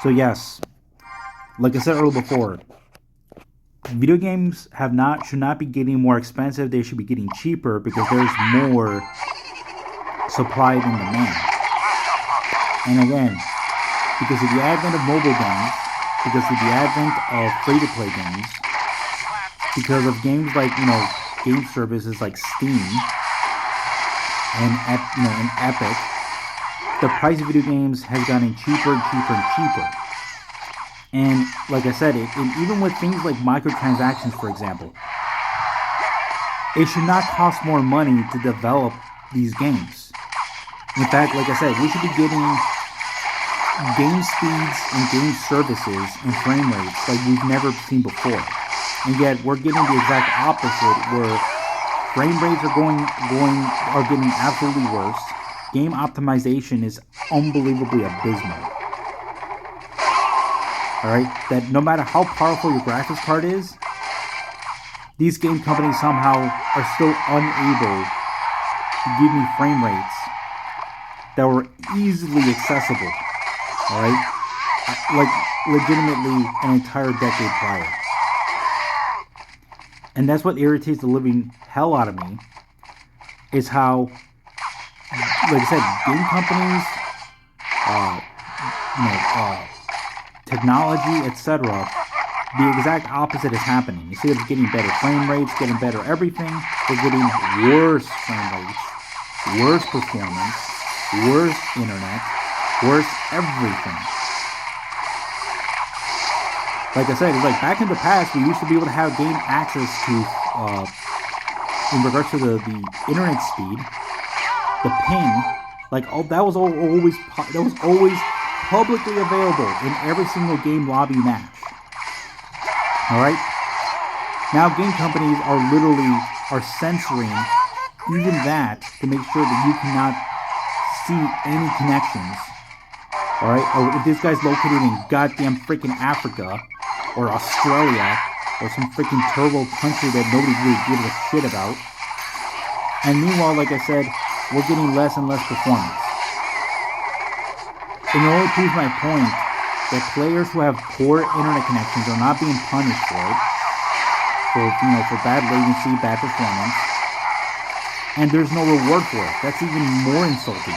So yes, like I said earlier before, video games should not be getting more expensive. They should be getting cheaper because there's more supply than demand. And again, because of the advent of mobile games, because of the advent of free-to-play games, because of games like game services like Steam and Epic, the price of video games has gotten cheaper and cheaper and cheaper. And like I said, even with things like microtransactions, for example, it should not cost more money to develop these games. In fact, like I said, we should be getting game speeds and game services and frame rates like we've never seen before. And yet we're getting the exact opposite, where frame rates are getting absolutely worse. Game optimization is unbelievably abysmal. Alright? That no matter how powerful your graphics card is, these game companies somehow are still unable to give me frame rates that were easily accessible. Alright? Like legitimately an entire decade prior. And that's what irritates the living hell out of me, is how, like I said, game companies, technology, etc., the exact opposite is happening. Instead of getting better frame rates, getting better everything, they're getting worse frame rates, worse performance, worse internet, worse everything. Like I said, it's like back in the past, we used to be able to have game access to, in regards to the internet speed, the ping, like that was always publicly available in every single game lobby match. All right. Now game companies are censoring even that to make sure that you cannot see any connections. All right. Or if this guy's located in goddamn freaking Africa or Australia or some freaking turbo country that nobody really gives a shit about. And meanwhile, like I said, we're getting less and less performance. And it only proves my point that players who have poor internet connections are not being punished for it, for bad latency, bad performance, and there's no reward for it. That's even more insulting.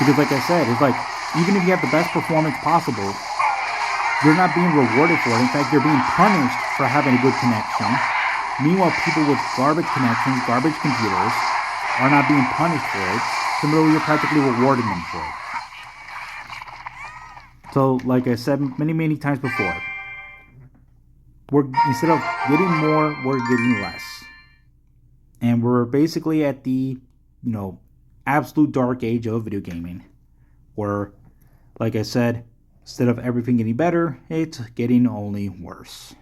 Because like I said, it's like, even if you have the best performance possible, you're not being rewarded for it. In fact, you're being punished for having a good connection. Meanwhile, people with garbage connections, garbage computers, are not being punished for it. Similarly, you're practically rewarding them for it. So, like I said many times before, instead of getting more, we're getting less. And we're basically at the, absolute dark age of video gaming, where, like I said, instead of everything getting better, it's getting only worse.